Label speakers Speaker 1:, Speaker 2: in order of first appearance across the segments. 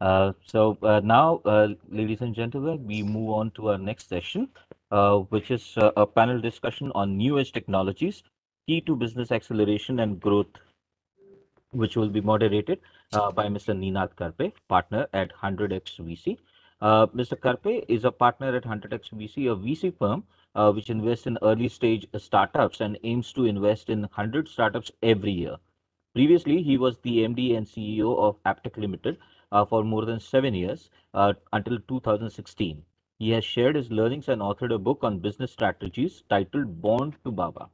Speaker 1: Now, ladies and gentlemen, we move on to our next session, which is a panel discussion on new age technologies, key to business acceleration and growth, which will be moderated by Mr. Ninad Karpe, partner at 100x VC. Mr. Karpe is a partner at 100x VC, a VC firm which invests in early stage startups and aims to invest in 100 startups every year. Previously, he was the MD and CEO of Aptech Limited for more than 7 years until 2016. He has shared his learnings and authored a book on business strategies titled Born to Baba.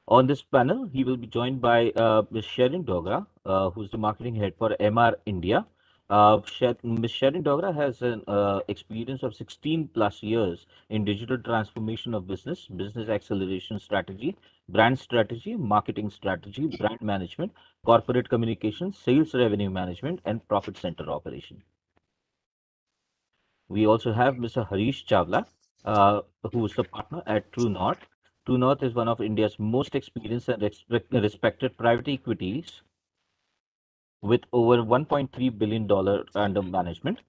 Speaker 1: On this panel, he will be joined by Ms. Sherin Dogra, who's the marketing head for MR India. Ms. Sherin Dogra has an experience of 16 plus years in digital transformation of business, business acceleration strategy, marketing strategy, brand management, corporate communication, sales revenue management, and profit center operation. We also have Mr. Harish Chawla, who is the partner at True North. True North is one of India's most experienced and respected private equities with over $1.3 billion under management.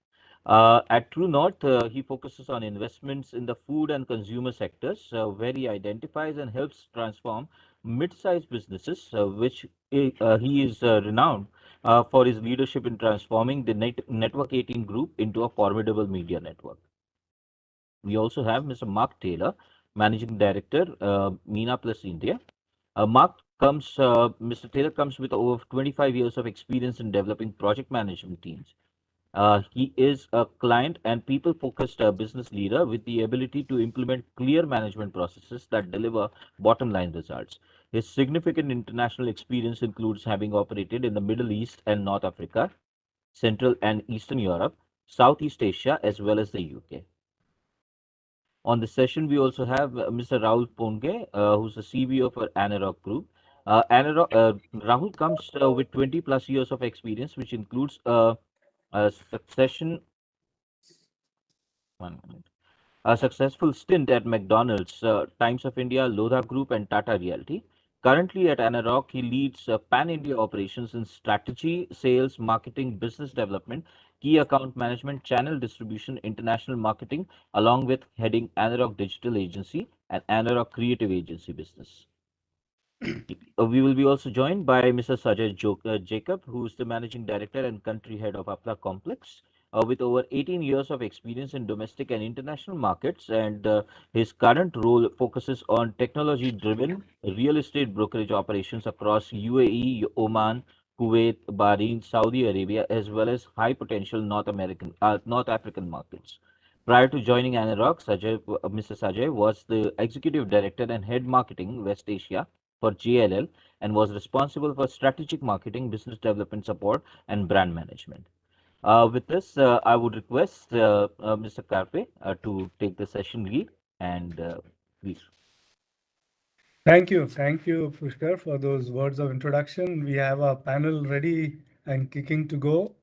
Speaker 1: At True North, he focuses on investments in the food and consumer sectors, where he identifies and helps transform mid-sized businesses, which he is renowned for his leadership in transforming the Network 18 group into a formidable media network. We also have Mr. Mark Taylor, Managing Director, MENA Plus India. Mr. Taylor comes with over 25 years of experience in developing project management teams. He is a client and people-focused business leader with the ability to implement clear management processes that deliver bottom-line results. His significant international experience includes having operated in the Middle East and North Africa, Central and Eastern Europe, Southeast Asia, as well as the UK. On the session, we also have Mr. Rahul Ponge, who's the CBO for Anarock Group. Rahul comes with 20 plus years of experience, which includes a succession, one minute, a successful stint at McDonald's, Times of India, Lodha Group, and Tata Realty. Currently at Anarock, he leads pan-India operations in strategy, sales, marketing, business development, key account management, channel distribution, international marketing, along with heading Anarock Digital Agency and Anarock Creative Agency business. We will be also joined by Mr. Jacob, who is the Managing Director and Country Head of Apla Complex, with over 18 years of experience in domestic and international markets. And his current role focuses on technology-driven real estate brokerage operations across UAE, Oman, Kuwait, Bahrain, Saudi Arabia, as well as high-potential North African markets. Prior to joining Anarock, Mr. Sajay was the Executive Director and Head Marketing West Asia for JLL and was responsible for strategic marketing, business development support, and brand management. With this, I would request Mr. Karpe to take the session lead and please.
Speaker 2: Thank you, Pushkar, for those words of introduction. We have a panel ready and kicking to go.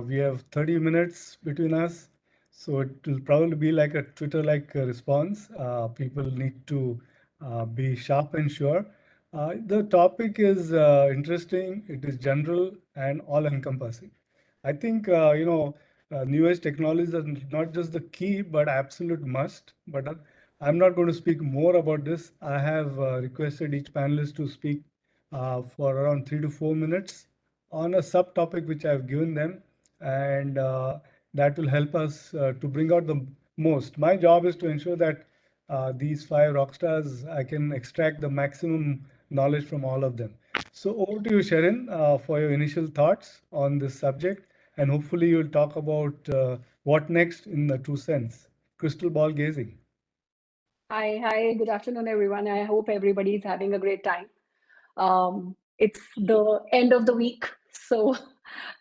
Speaker 2: We have 30 minutes between us, so it will probably be like a Twitter-like response. People need to be sharp and sure. The topic is interesting, it is general and all-encompassing. I think, new age technologies are not just the key, but absolute must. But I'm not going to speak more about this. I have requested each panelist to speak for around 3 to 4 minutes on a subtopic which I've given them, and that will help us to bring out the most. My job is to ensure that these 5 rock stars, I can extract the maximum knowledge from all of them. So over to you, Sharon, for your initial thoughts on this subject, and hopefully you'll talk about what next in the true sense, crystal ball gazing.
Speaker 3: Hi, good afternoon, everyone. I hope everybody's having a great time. It's the end of the week, so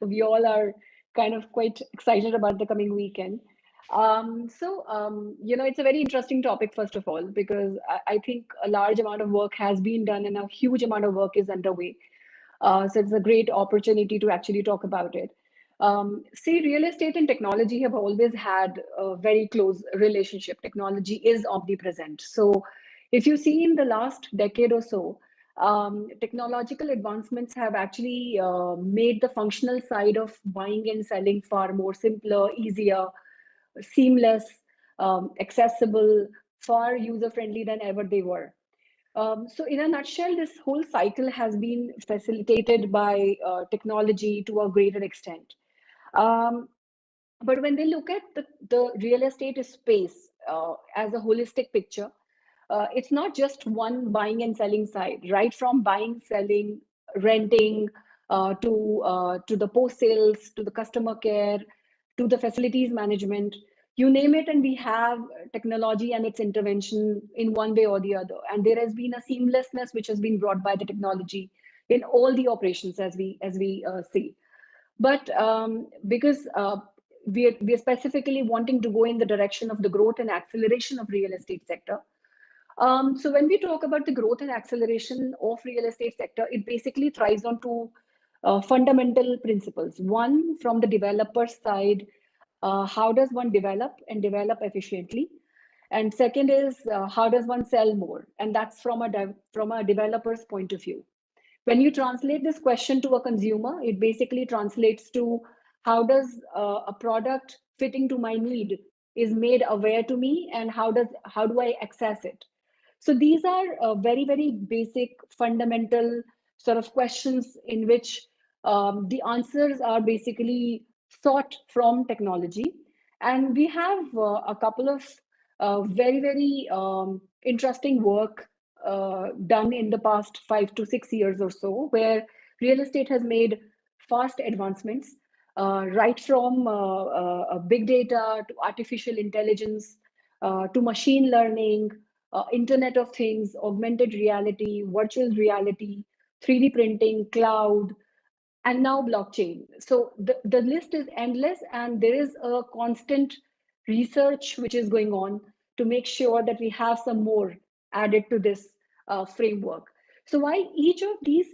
Speaker 3: we all are kind of quite excited about the coming weekend. It's a very interesting topic, first of all, because I think a large amount of work has been done and a huge amount of work is underway. So it's a great opportunity to actually talk about it. Real estate and technology have always had a very close relationship. Technology is omnipresent. So if you see in the last decade or so, technological advancements have actually made the functional side of buying and selling far more simpler, easier, seamless, accessible, far user-friendly than ever they were. So in a nutshell, this whole cycle has been facilitated by technology to a greater extent. Um, but when they look at the real estate space as a holistic picture, it's not just one buying and selling side, right from buying, selling, renting, to the post sales, to the customer care, to the facilities management, you name it, and we have technology and its intervention in one way or the other. And there has been a seamlessness which has been brought by the technology in all the operations, as we see. But because we're specifically wanting to go in the direction of the growth and acceleration of real estate sector. So when we talk about the growth and acceleration of real estate sector, it basically thrives on two fundamental principles. One, from the developer side, how does one develop and develop efficiently? And second is how does one sell more? And that's from a developer's point of view. When you translate this question to a consumer, it basically translates to how does a product fitting to my need is made aware to me, and how do I access it? So these are very, very basic, fundamental sort of questions in which the answers are basically sought from technology. And we have a couple of very, very interesting work done in the past 5 to 6 years or so, where real estate has made fast advancements, right from big data to artificial intelligence to machine learning, Internet of Things, augmented reality, virtual reality, 3D printing, cloud, and now blockchain. So the list is endless, and there is a constant research which is going on to make sure that we have some more added to this framework. So while each of these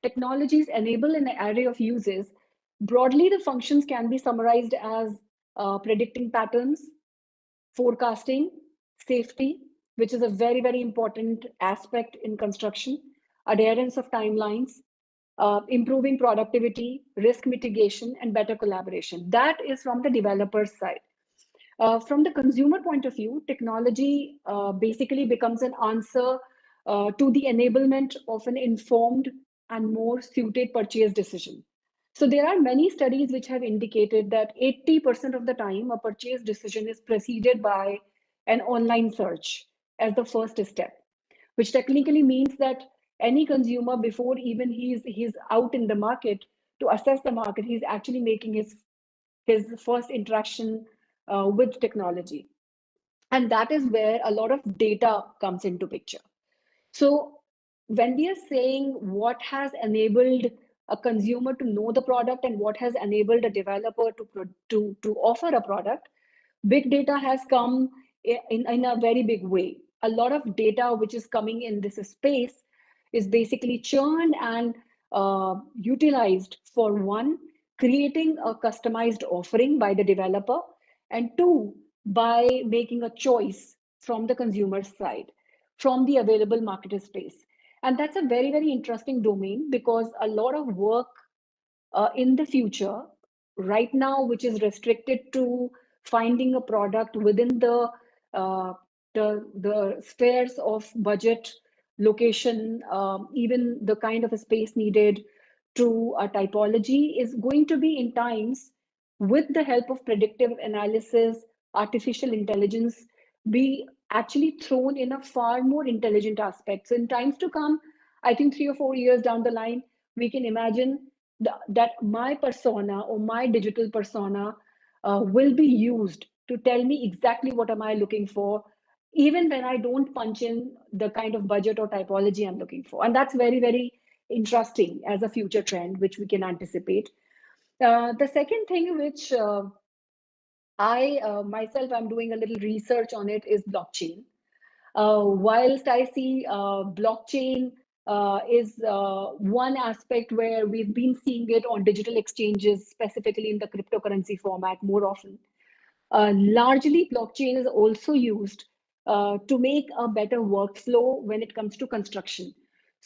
Speaker 3: technologies enable an array of uses, broadly the functions can be summarized as predicting patterns, forecasting, safety, which is a very, very important aspect in construction, adherence of timelines, improving productivity, risk mitigation, and better collaboration. That is from the developer's side. From the consumer point of view, technology basically becomes an answer to the enablement of an informed and more suited purchase decision. So there are many studies which have indicated that 80% of the time a purchase decision is preceded by an online search as the first step, which technically means that any consumer, before even he's out in the market to assess the market, he's actually making his first interaction with technology. And that is where a lot of data comes into picture. So when we are saying what has enabled a consumer to know the product and what has enabled a developer to offer a product, big data has come in a very big way. A lot of data which is coming in this space is basically churned and utilized for one, creating a customized offering by the developer, and two, by making a choice from the consumer side, from the available market space. And that's a very, very interesting domain, because a lot of work in the future right now, which is restricted to finding a product within uh, the spheres of budget, location, even the kind of a space needed to a typology, is going to be in times, with the help of predictive analysis, artificial intelligence, be actually thrown in a far more intelligent aspect. So in times to come, I think 3 or 4 years down the line, we can imagine that my persona or my digital persona will be used to tell me exactly what am I looking for, even when I don't punch in the kind of budget or typology I'm looking for. And that's very, very interesting as a future trend, which we can anticipate. The second thing which I myself am doing a little research on it is blockchain. Whilst I see blockchain is one aspect where we've been seeing it on digital exchanges, specifically in the cryptocurrency format more often. Largely, blockchain is also used to make a better workflow when it comes to construction.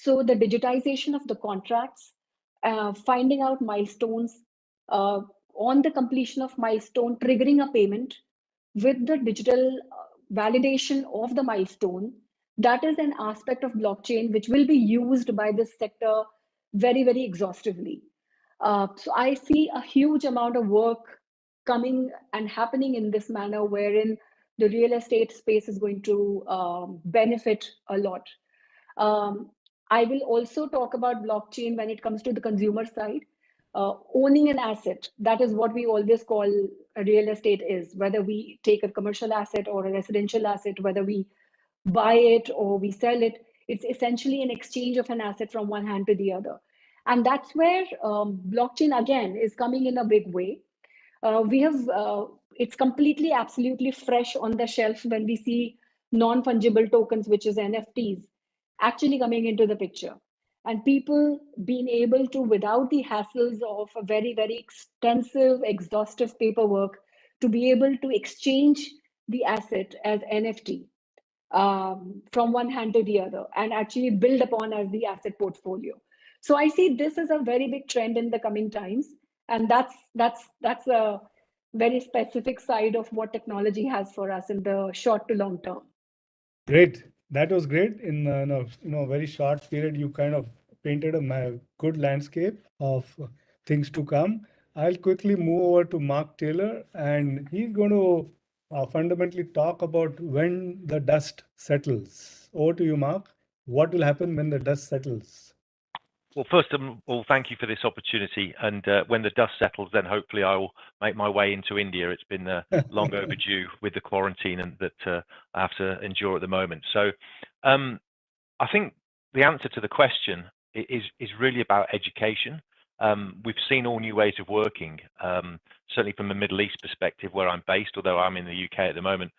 Speaker 3: So the digitization of the contracts, finding out milestones, uh, on the completion of milestone, triggering a payment with the digital validation of the milestone, that is an aspect of blockchain which will be used by this sector very, very exhaustively. So I see a huge amount of work coming and happening in this manner, wherein the real estate space is going to benefit a lot. Um, I will also talk about blockchain when it comes to the consumer side. Owning an asset, that is what we always call a real estate is, whether we take a commercial asset or a residential asset, whether we buy it or we sell it, it's essentially an exchange of an asset from one hand to the other. And that's where blockchain again is coming in a big way. We have It's completely absolutely fresh on the shelf when we see non-fungible tokens, which is NFTs, actually coming into the picture, and people being able to, without the hassles of a very, very extensive exhaustive paperwork, to be able to exchange the asset as NFT from one hand to the other and actually build upon as the asset portfolio. So I see this as a very big trend in the coming times, and that's a very specific side of what technology has for us in the short to long term.
Speaker 2: Great. That was great. In very short period, you kind of painted a good landscape of things to come. I'll quickly move over to Mark Taylor, and he's going to fundamentally talk about when the dust settles. Over to you, Mark. What will happen when the dust settles?
Speaker 4: Well, first of all, thank you for this opportunity. And when the dust settles, then hopefully I will make my way into India. It's been long overdue with the quarantine and that I have to endure at the moment. So I think the answer to the question is really about education. We've seen all new ways of working, certainly from a Middle East perspective where I'm based, although I'm in the UK at the moment.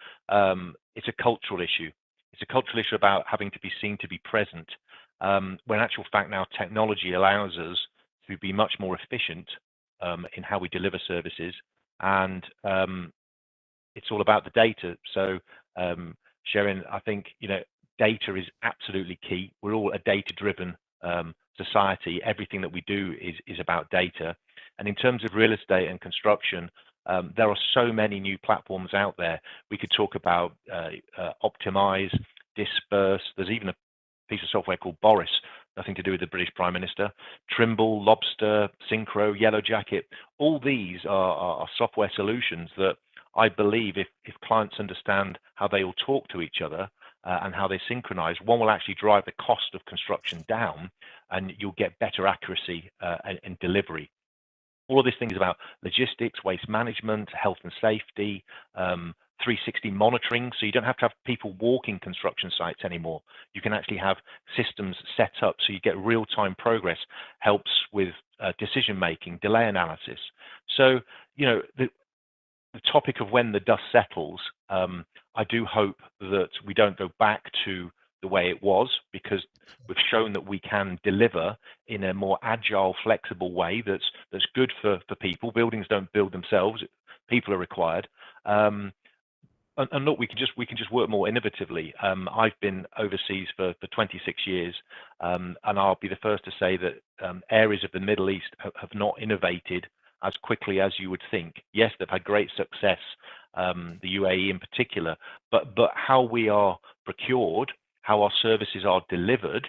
Speaker 4: It's a cultural issue. It's a cultural issue about having to be seen to be present. When in actual fact now technology allows us to be much more efficient in how we deliver services, and it's all about the data. So Sharon, I think data is absolutely key. We're all a data-driven society. Everything that we do is about data. And in terms of real estate and construction, there are so many new platforms out there. We could talk about Optimize, Disperse. There's even a piece of software called Boris, nothing to do with the British Prime Minister. Trimble, Lobster, Synchro, Yellow Jacket. All these are software solutions that I believe if clients understand how they all talk to each other and how they synchronize, one will actually drive the cost of construction down, and you'll get better accuracy and delivery. All of this thing is about logistics, waste management, health and safety, 360 monitoring. So you don't have to have people walking construction sites anymore. You can actually have systems set up so you get real-time progress, helps with decision making, delay analysis. So, the topic of when the dust settles, I do hope that we don't go back to the way it was, because we've shown that we can deliver in a more agile, flexible way that's good for people. Buildings don't build themselves; people are required. And look, we can just work more innovatively. I've been overseas for 26 years, and I'll be the first to say that areas of the Middle East have not innovated as quickly as you would think. Yes, they've had great success, the UAE in particular, but how we are procured, how our services are delivered,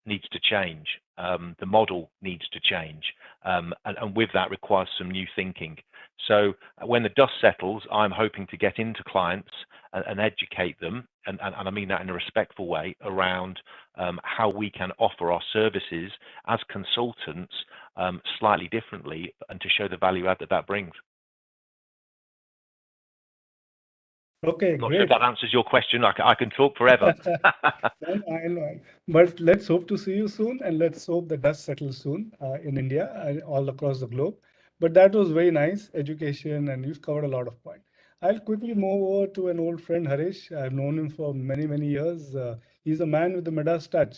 Speaker 4: needs to change. The model needs to change, and with that requires some new thinking. So when the dust settles, I'm hoping to get into clients and educate them, and I mean that in a respectful way, around how we can offer our services as consultants slightly differently, and to show the value add that brings.
Speaker 2: Okay,
Speaker 4: Not
Speaker 2: great.
Speaker 4: sure if that answers your question. I can talk forever.
Speaker 2: I know. But let's hope to see you soon, and let's hope the dust settles soon in India and all across the globe. But that was very nice education, and you've covered a lot of points. I'll quickly move over to an old friend, Harish. I've known him for many, many years. He's a man with the Midas touch.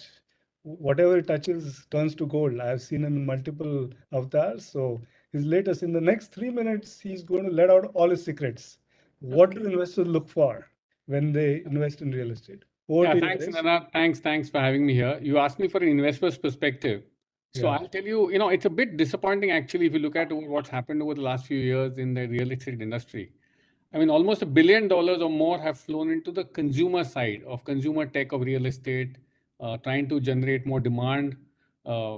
Speaker 2: Whatever he touches turns to gold. I've seen him in multiple avatars. So his latest, in the next 3 minutes, he's going to let out all his secrets. What do investors look for when they invest in real estate? Over to you,
Speaker 5: Thanks,
Speaker 2: Harish.
Speaker 5: Nana. Thanks for having me here. You asked me for an investor's perspective. So
Speaker 2: Yeah.
Speaker 5: I'll tell you, it's a bit disappointing actually if you look at what's happened over the last few years in the real estate industry. I mean, almost $1 billion or more have flown into the consumer side of consumer tech of real estate, trying to generate more demand.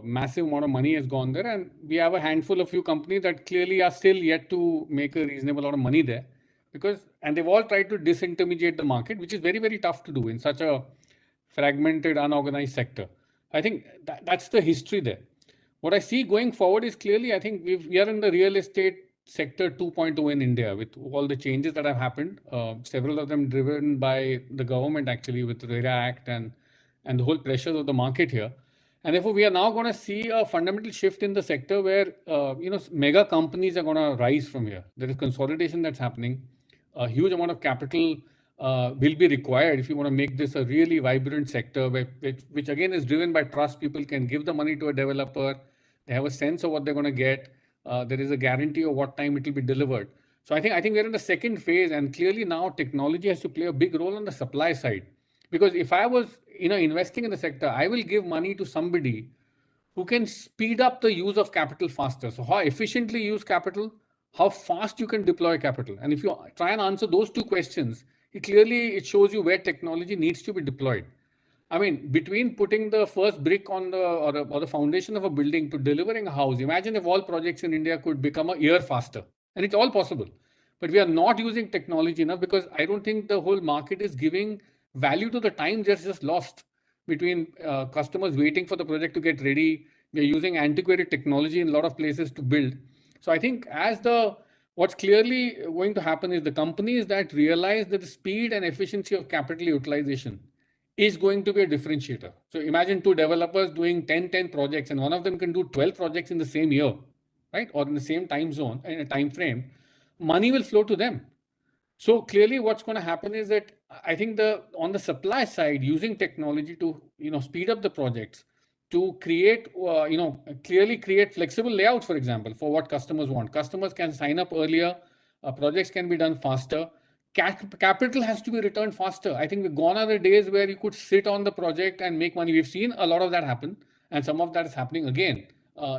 Speaker 5: Massive amount of money has gone there, and we have a handful of few companies that clearly are still yet to make a reasonable amount of money there, and they've all tried to disintermediate the market, which is very, very tough to do in such a fragmented, unorganized sector. I think that's the history there. What I see going forward is clearly, I think we are in the real estate sector 2.0 in India with all the changes that have happened, several of them driven by the government actually with the RERA Act and the whole pressures of the market here. And therefore, we are now going to see a fundamental shift in the sector where, mega companies are going to rise from here. There is consolidation that's happening. A huge amount of capital will be required if you want to make this a really vibrant sector, which again is driven by trust. People can give the money to a developer. They have a sense of what they're going to get. There is a guarantee of what time it will be delivered. So I think we're in the second phase, and clearly now technology has to play a big role on the supply side. Because if I was investing in the sector, I will give money to somebody who can speed up the use of capital faster. So how efficiently use capital, how fast you can deploy capital. And if you try and answer those two questions, it shows you where technology needs to be deployed. I mean, between putting the first brick on the foundation of a building to delivering a house, imagine if all projects in India could become a year faster. And it's all possible. But we are not using technology enough because I don't think the whole market is giving value to the time just lost between customers waiting for the project to get ready. We're using antiquated technology in a lot of places to build. So I think what's clearly going to happen is the companies that realize that the speed and efficiency of capital utilization is going to be a differentiator. So imagine two developers doing 10 projects, and one of them can do 12 projects in the same year, right? Or in the same time zone, in a time frame. Money will flow to them. So clearly what's going to happen is that I think on the supply side, using technology to speed up the projects, to create clearly create flexible layouts, for example, for what customers want. Customers can sign up earlier, projects can be done faster. Capital has to be returned faster. I think gone are the days where you could sit on the project and make money. We've seen a lot of that happen, and some of that is happening again,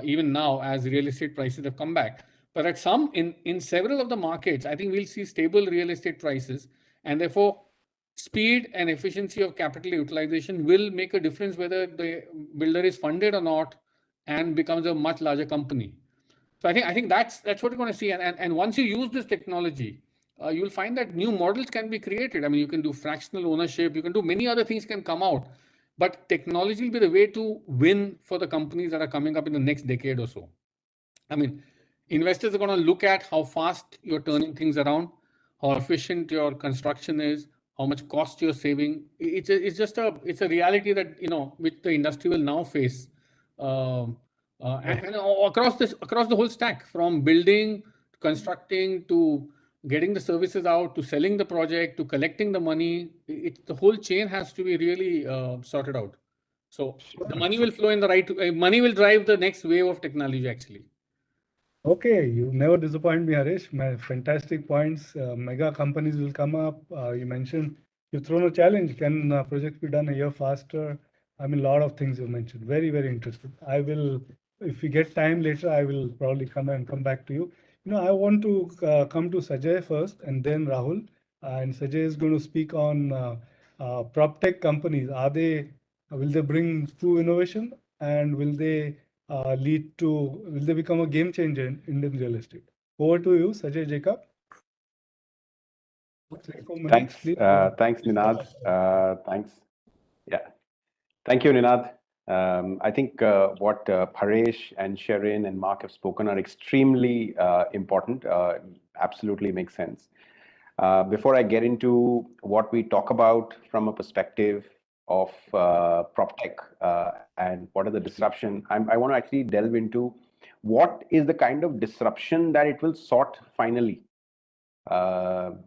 Speaker 5: even now as real estate prices have come back. But in several of the markets, I think we'll see stable real estate prices, and therefore speed and efficiency of capital utilization will make a difference whether the builder is funded or not and becomes a much larger company. So I think that's what we're going to see. And once you use this technology, you'll find that new models can be created. I mean, you can do fractional ownership, you can do many other things can come out. But technology will be the way to win for the companies that are coming up in the next decade or so. I mean, investors are going to look at how fast you're turning things around, how efficient your construction is, how much cost you're saving. It's a reality that which the industry will now face, and across the whole stack, from building to constructing to getting the services out to selling the project to collecting the money. The whole chain has to be really sorted out. So the money will flow in the right. Money will drive the next wave of technology actually.
Speaker 2: Okay, you never disappoint me, Harish. My fantastic points. Mega companies will come up. You mentioned you've thrown a challenge. Can projects be done a year faster? I mean, a lot of things you mentioned. Very, very interesting. I will, if we get time later, I will probably come back to you. I want to come to Sajay first and then Rahul. And Sajay is going to speak on prop tech companies. Will they bring true innovation, and will they will they become a game changer in Indian real estate? Over to you, Sajay Jacob. 3-4 minutes, please.
Speaker 6: Thanks, Ninad. Thanks. Yeah. Thank you, Ninad. I think what Paresh and Sherin and Mark have spoken are extremely important. Absolutely makes sense. Before I get into what we talk about from a perspective of prop tech and what are the disruption, I want to actually delve into what is the kind of disruption that it will sort finally.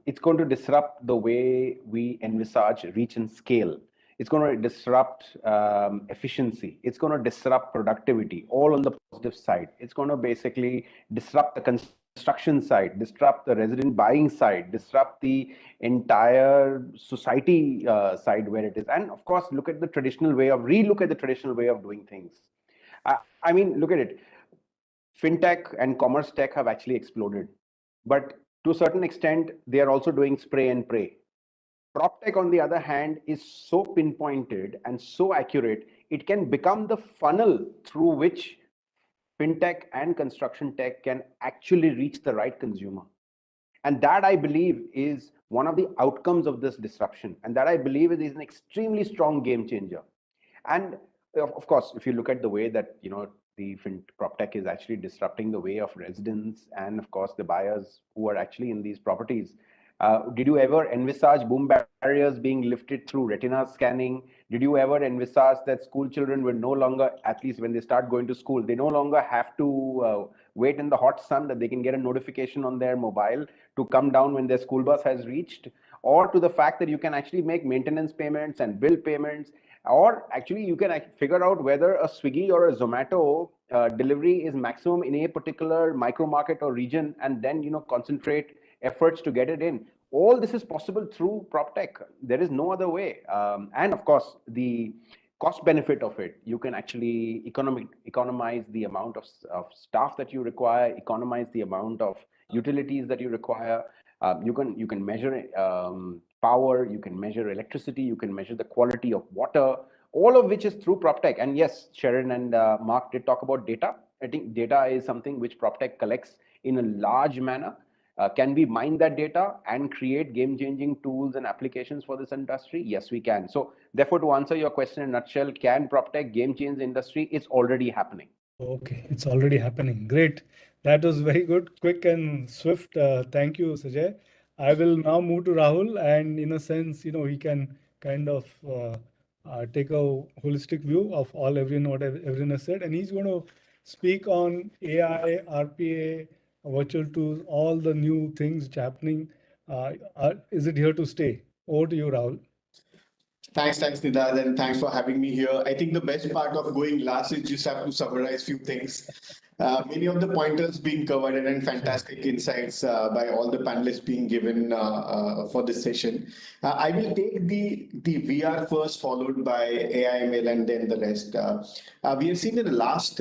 Speaker 6: It's going to disrupt the way we envisage reach and scale. It's going to disrupt efficiency. It's going to disrupt productivity, all on the positive side. It's going to basically disrupt the construction side, disrupt the resident buying side, disrupt the entire society side where it is, and of course relook at the traditional way of doing things. I mean, look at it. Fintech and commerce tech have actually exploded, but to a certain extent, they are also doing spray and pray. Prop tech, on the other hand, is so pinpointed and so accurate, it can become the funnel through which fintech and construction tech can actually reach the right consumer. And that, I believe, is one of the outcomes of this disruption. And that, I believe, is an extremely strong game changer. And of course, if you look at the way that, the prop tech is actually disrupting the way of residents and, of course, the buyers who are actually in these properties. Did you ever envisage boom barriers being lifted through retina scanning? Did you ever envisage that school children will no longer, at least when they start going to school, they no longer have to wait in the hot sun, that they can get a notification on their mobile to come down when their school bus has reached? Or to the fact that you can actually make maintenance payments and bill payments, or actually you can figure out whether a Swiggy or a Zomato delivery is maximum in a particular micro market or region, and then concentrate efforts to get it in. All this is possible through prop tech. There is no other way. And of course, the cost benefit of it, you can actually economize the amount of staff that you require, economize the amount of utilities that you require. You can measure power, you can measure electricity, you can measure the quality of water, all of which is through PropTech. And yes, Sharon and Mark did talk about data. I think data is something which PropTech collects in a large manner. Can we mine that data and create game-changing tools and applications for this industry? Yes, we can. So therefore, to answer your question in a nutshell, can PropTech game-change the industry? It's already happening.
Speaker 2: Okay, it's already happening. Great. That was very good, quick and swift. Thank you, Sajay. I will now move to Rahul, and in a sense, he can kind of take a holistic view of what everyone has said, and he's going to speak on AI, RPA, virtual tools, all the new things which are happening. Is it here to stay? Over to you, Rahul.
Speaker 7: Thanks, Nidad, and thanks for having me here. I think the best part of going last is just have to summarize few things. Many of the pointers being covered and fantastic insights by all the panelists being given for this session. I will take the VR first, followed by AI, ML, and then the rest. We have seen in the last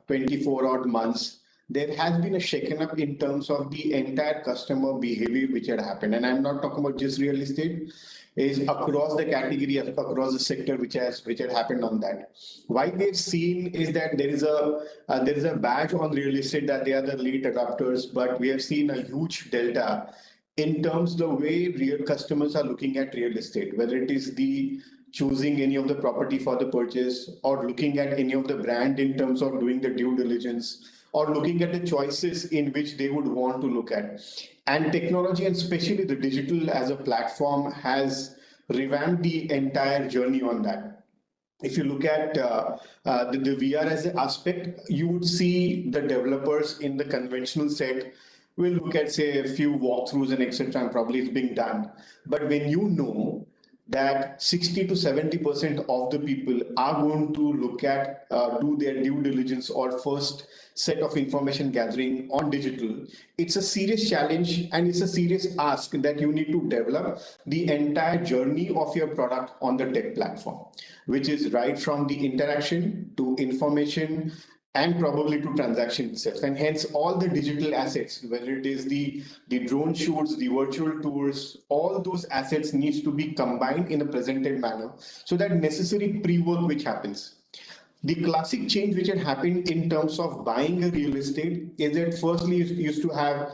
Speaker 7: 24 odd months, there has been a shaken up in terms of the entire customer behavior which had happened. And I'm not talking about just real estate, is across the category, across the sector, which had happened on that. Why we've seen is that there is a badge on real estate that they are the late adopters, but we have seen a huge delta in terms of the way real customers are looking at real estate, whether it is the choosing any of the property for the purchase, or looking at any of the brand in terms of doing the due diligence, or looking at the choices in which they would want to look at. And technology, and especially the digital as a platform, has revamped the entire journey on that. If you look at the VR as an aspect, you would see the developers in the conventional set will look at, say, a few walkthroughs and etc. and probably it's being done. But when you know that 60 to 70% of the people are going to look at, do their due diligence or first set of information gathering on digital, it's a serious challenge and it's a serious ask that you need to develop the entire journey of your product on the tech platform, which is right from the interaction to information and probably to transaction itself. And hence all the digital assets, whether it is the drone shoots, the virtual tours, all those assets needs to be combined in a presented manner. So that necessary pre-work which happens. The classic change which had happened in terms of buying a real estate is that firstly you used to have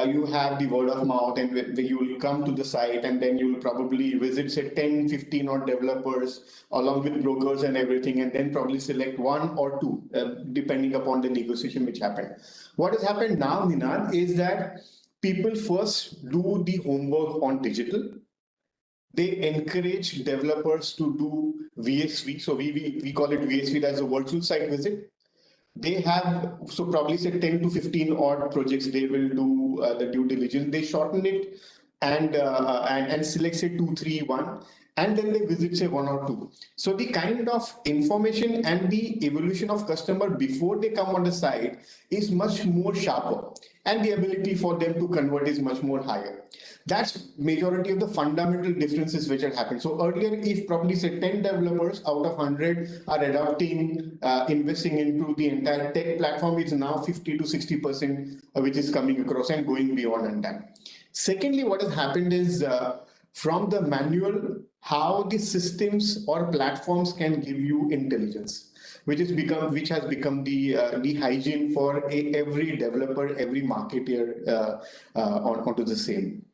Speaker 7: you have the word of mouth, and you will come to the site and then you will probably visit, say, 10, 15 odd developers along with brokers and everything, and then probably select one or two, depending upon the negotiation which happened. What has happened now, Ninad, is that people first do the homework on digital. They encourage developers to do VSV. So we call it VSV as a virtual site visit. They have, so probably say 10 to 15 odd projects, they will do the due diligence. They shorten it and select say 2, 3, 1. and then they visit say one or two. So the kind of information and the evolution of customer before they come on the site is much more sharper, and the ability for them to convert is much more higher. That's majority of the fundamental differences which had happened. So earlier, if probably say 10 developers out of 100 are adopting, investing into the entire tech platform, it's now 50 to 60%, which is coming across and going beyond on that. Secondly, what has happened is from the manual, how the systems or platforms can give you intelligence, which has become the hygiene for every developer, every marketer onto the same.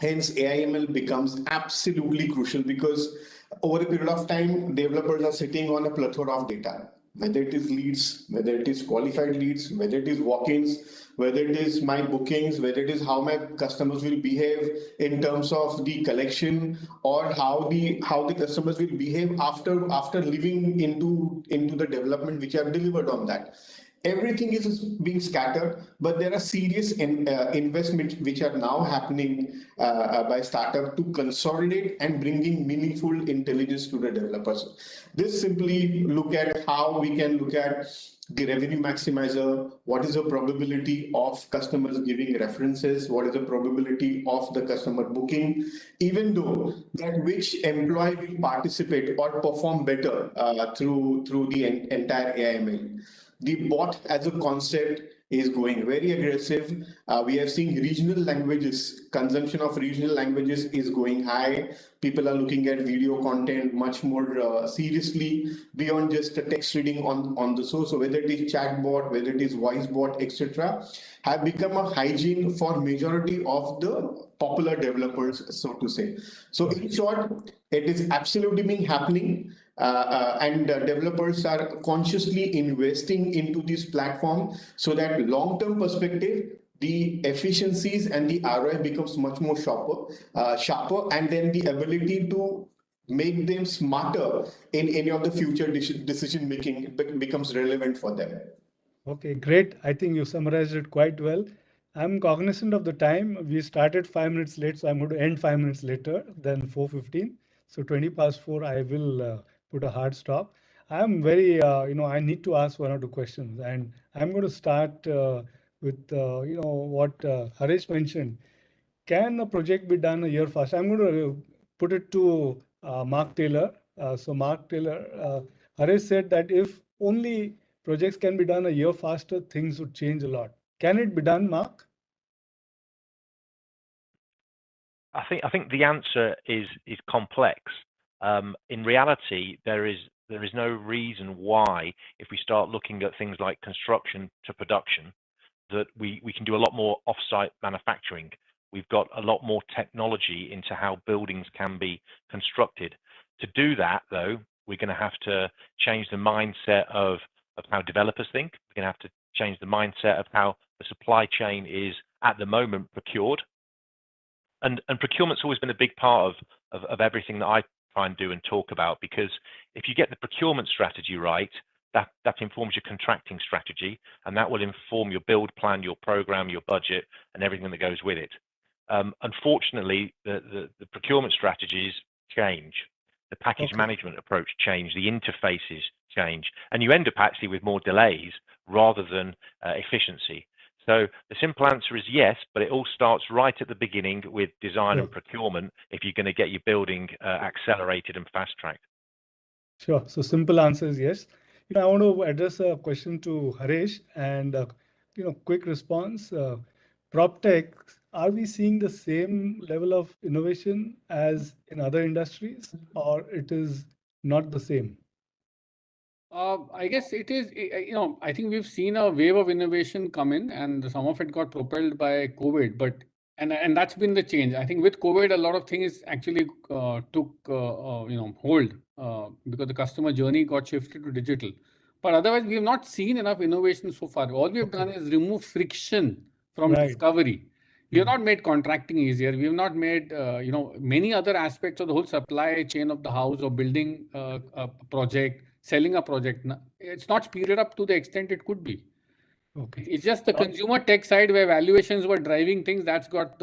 Speaker 7: Hence, AIML becomes absolutely crucial because over a period of time, developers are sitting on a plethora of data, whether it is leads, whether it is qualified leads, whether it is walk-ins, whether it is my bookings, whether it is how my customers will behave in terms of the collection, or how the customers will behave after living into the development which I've delivered on that. Everything is being scattered, but there are serious investments which are now happening by startup to consolidate and bringing meaningful intelligence to the developers. This simply look at how we can look at the revenue maximizer, what is the probability of customers giving references, what is the probability of the customer booking, even though that which employee will participate or perform better through the entire AIML. The bot as a concept is going very aggressive. We have seen regional languages, consumption of regional languages is going high. People are looking at video content much more seriously beyond just a text reading on the source. So whether it is chatbot, whether it is voice bot, etc., have become a hygiene for majority of the popular developers, so to say. So in short, it is absolutely being happening. And developers are consciously investing into this platform so that long-term perspective, the efficiencies and the ROI becomes much more sharper, and then the ability to make them smarter in any of the future decision making becomes relevant for them.
Speaker 2: Okay, great. I think you summarized it quite well. I'm cognizant of the time. We started 5 minutes late, so I'm going to end 5 minutes later than 4:15. So 20 past 4, I will put a hard stop. I'm very, I need to ask one or two questions, and I'm going to start with, what Harish mentioned. Can a project be done a year faster? I'm going to put it to Mark Taylor. So Mark Taylor, Harish said that if only projects can be done a year faster, things would change a lot. Can it be done, Mark?
Speaker 4: I think the answer is complex. In reality, there is no reason why, if we start looking at things like construction to production, that we can do a lot more off-site manufacturing. We've got a lot more technology into how buildings can be constructed. To do that, though, we're going to have to change the mindset of how developers think. We're going to have to change the mindset of how the supply chain is at the moment procured. And procurement's always been a big part of everything that I try and do and talk about, because if you get the procurement strategy right, that informs your contracting strategy, and that will inform your build plan, your program, your budget, and everything that goes with it. Unfortunately, the procurement strategies change. The package management approach change, the interfaces change, and you end up actually with more delays rather than efficiency. So the simple answer is yes, but it all starts right at the beginning with design and procurement if you're going to get your building accelerated and fast-tracked.
Speaker 2: Sure. So simple answer is yes. I want to address a question to Harish, and quick response. PropTech, are we seeing the same level of innovation as in other industries, or it is not the same?
Speaker 5: I guess it is, I think we've seen a wave of innovation come in, and some of it got propelled by COVID, and that's been the change. I think with COVID, a lot of things actually took, hold because the customer journey got shifted to digital. But otherwise, we have not seen enough innovation so far. All we have done is remove friction from discovery. We have not made contracting easier. We have not made, many other aspects of the whole supply chain of the house or building a project, selling a project. It's not speeded up to the extent it could be.
Speaker 2: Okay.
Speaker 5: It's just the consumer tech side where valuations were driving things that's got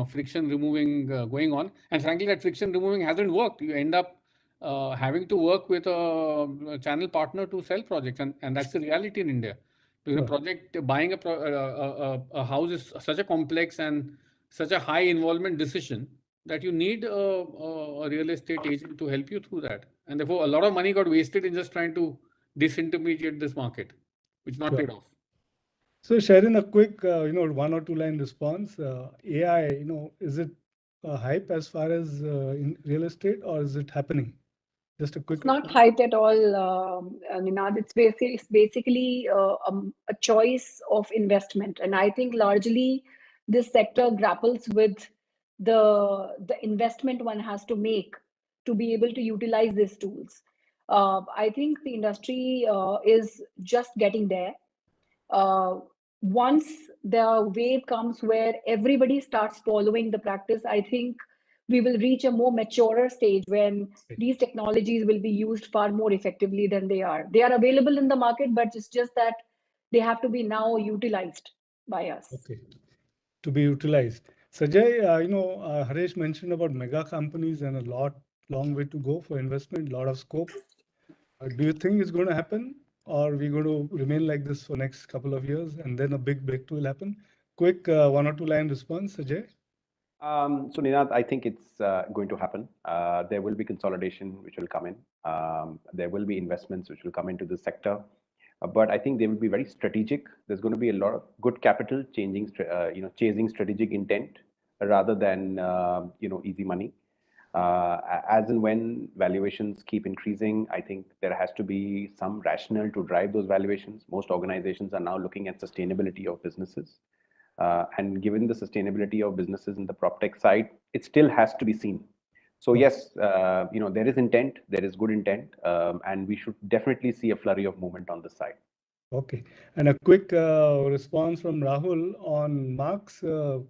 Speaker 5: friction removing going on, and frankly that friction removing hasn't worked. You end up having to work with a channel partner to sell projects, and that's the reality in India. Because a project buying a house is such a complex and such a high involvement decision that you need a real estate agent to help you through that, and therefore a lot of money got wasted in just trying to disintermediate this market, which not paid off.
Speaker 2: So Sharon, a quick, 1 or 2 line response. AI, is it a hype as far as in real estate, or is it happening? Just a quick
Speaker 3: It's not
Speaker 2: response.
Speaker 3: hyped at all, Ninad. It's basically a choice of investment, and I think largely this sector grapples with the investment one has to make to be able to utilize these tools. I think the industry is just getting there. Once the wave comes where everybody starts following the practice, I think we will reach a more maturer stage when these technologies will be used far more effectively than they are. They are available in the market, but it's just that they have to be now utilized by us.
Speaker 2: Okay, to be utilized. Sajay, Harish mentioned about mega companies and a long way to go for investment, lot of scope. Do you think it's going to happen, or are we going to remain like this for next couple of years and then a big breakthrough will happen? Quick 1 or 2 line response, Sajay.
Speaker 6: So Ninad, I think it's going to happen. There will be consolidation which will come in. There will be investments which will come into the sector. But I think they will be very strategic. There's going to be a lot of good capital chasing strategic intent rather than easy money. As and when valuations keep increasing, I think there has to be some rationale to drive those valuations. Most organizations are now looking at sustainability of businesses. And given the sustainability of businesses in the prop tech side, it still has to be seen. So yes, there is intent, there is good intent, and we should definitely see a flurry of movement on this side.
Speaker 2: Okay, and a quick response from Rahul on Mark's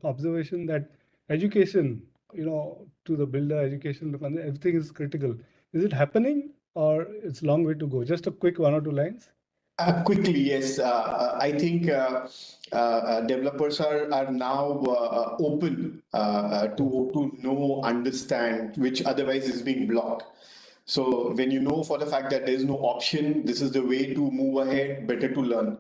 Speaker 2: observation that education, to the builder, education, everything is critical. Is it happening, or it's a long way to go? Just a quick 1 or 2 lines.
Speaker 7: Quickly, yes. I think developers are now open to know, understand, which otherwise is being blocked. So when you know for the fact that there is no option, this is the way to move ahead, better to learn.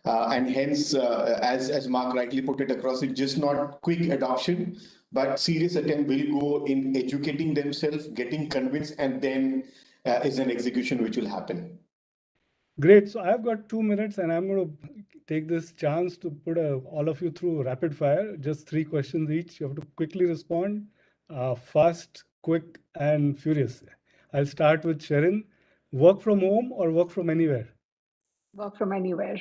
Speaker 7: And hence, as Mark rightly put it across, it's just not quick adoption, but serious attempt will go in educating themselves, getting convinced, and then is an execution which will happen.
Speaker 2: Great. So I've got 2 minutes, and I'm going to take this chance to put all of you through rapid fire. Just 3 questions each. You have to quickly respond, fast, quick, and furious. I'll start with Sharon. Work from home or work from anywhere?
Speaker 3: Work from anywhere.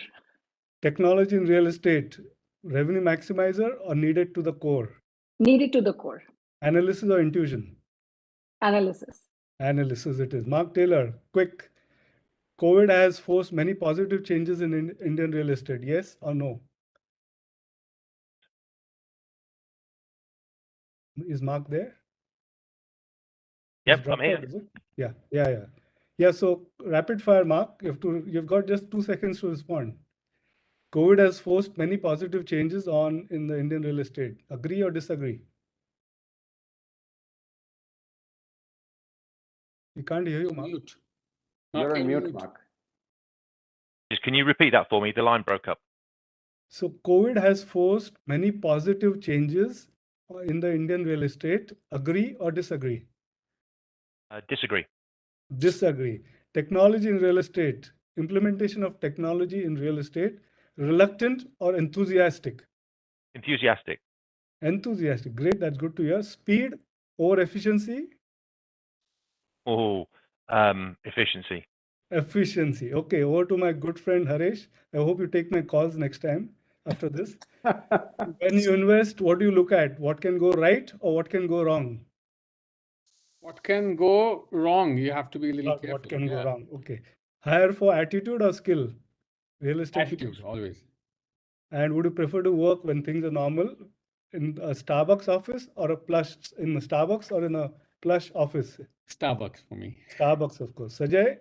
Speaker 2: Technology in real estate, revenue maximizer or needed to the core?
Speaker 3: Needed to the core.
Speaker 2: Analysis or intuition?
Speaker 3: Analysis.
Speaker 2: Analysis it is. Mark Taylor, quick. COVID has forced many positive changes in Indian real estate. Yes or no? Is Mark there?
Speaker 4: Yep, I'm here.
Speaker 2: Yeah. So rapid fire, Mark. You've got just 2 seconds to respond. COVID has forced many positive changes in the Indian real estate. Agree or disagree? We can't hear you, Mark.
Speaker 5: Mute.
Speaker 6: You're on mute, Mark.
Speaker 4: Just can you repeat that for me? The line broke up.
Speaker 2: So COVID has forced many positive changes in the Indian real estate. Agree or disagree?
Speaker 4: Disagree.
Speaker 2: Disagree. Technology in real estate. Implementation of technology in real estate. Reluctant or enthusiastic?
Speaker 4: Enthusiastic.
Speaker 2: Enthusiastic. Great. That's good to hear. Speed or efficiency?
Speaker 4: Oh, efficiency.
Speaker 2: Efficiency. Okay. Over to my good friend Harish. I hope you take my calls next time after this. When you invest, what do you look at? What can go right or what can go wrong?
Speaker 5: What can go wrong? You have to be a little careful.
Speaker 2: What can go wrong? Okay. Hire for attitude or skill? Real estate.
Speaker 5: Attitude, always.
Speaker 2: And would you prefer to work when things are normal in a Starbucks office or a plush in a Starbucks or in a plush office?
Speaker 5: Starbucks for me.
Speaker 2: Starbucks, of course. Sajay,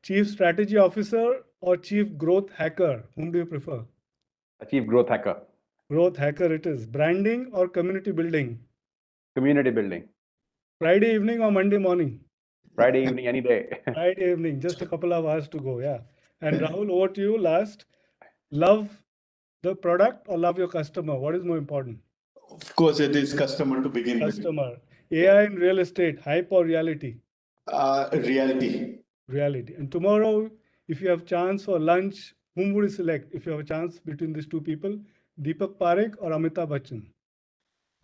Speaker 2: Chief Strategy Officer or Chief Growth Hacker? Whom do you prefer?
Speaker 6: Chief Growth Hacker.
Speaker 2: Growth hacker it is. Branding or community building?
Speaker 6: Community building.
Speaker 2: Friday evening or Monday morning?
Speaker 6: Friday evening, any day.
Speaker 2: Friday evening, just a couple of hours to go. Yeah. And Rahul, over to you last. Love the product or love your customer? What is more important?
Speaker 7: Of course, it is customer to begin with.
Speaker 2: Customer. AI in real estate, hype or reality?
Speaker 7: Reality.
Speaker 2: Reality. And tomorrow, if you have chance for lunch, whom would you select if you have a chance between these two people? Deepak Parekh or Amitabh Bachchan?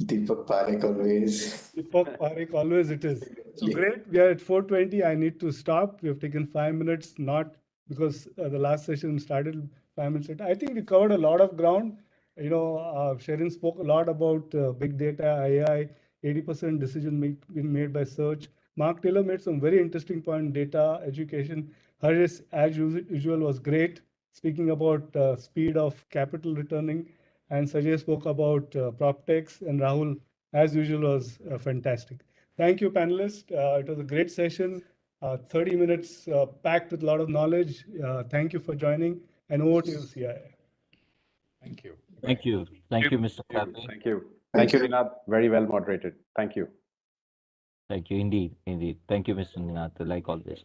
Speaker 7: Deepak Parekh always.
Speaker 2: Deepak Parekh, always it is. So great. We are at 4:20. I need to stop. We have taken 5 minutes, not because the last session started 5 minutes later. I think we covered a lot of ground. Sharon spoke a lot about big data, AI, 80% decision being made by search. Mark Taylor made some very interesting point, data, education. Harish, as usual, was great, speaking about speed of capital returning. And Sajay spoke about PropTechs, and Rahul, as usual, was fantastic. Thank you, panelists. It was a great session, 30 minutes packed with a lot of knowledge. Thank you for joining, and over to you, CII.
Speaker 5: Thank you.
Speaker 1: Thank you. Thank you, Mr.
Speaker 6: Thank you.
Speaker 1: Kathy.
Speaker 6: Thank you. Thank you, Ninad. Very well moderated. Thank you.
Speaker 1: Thank you. Indeed. Indeed. Thank you, Mr. Ninath, like always.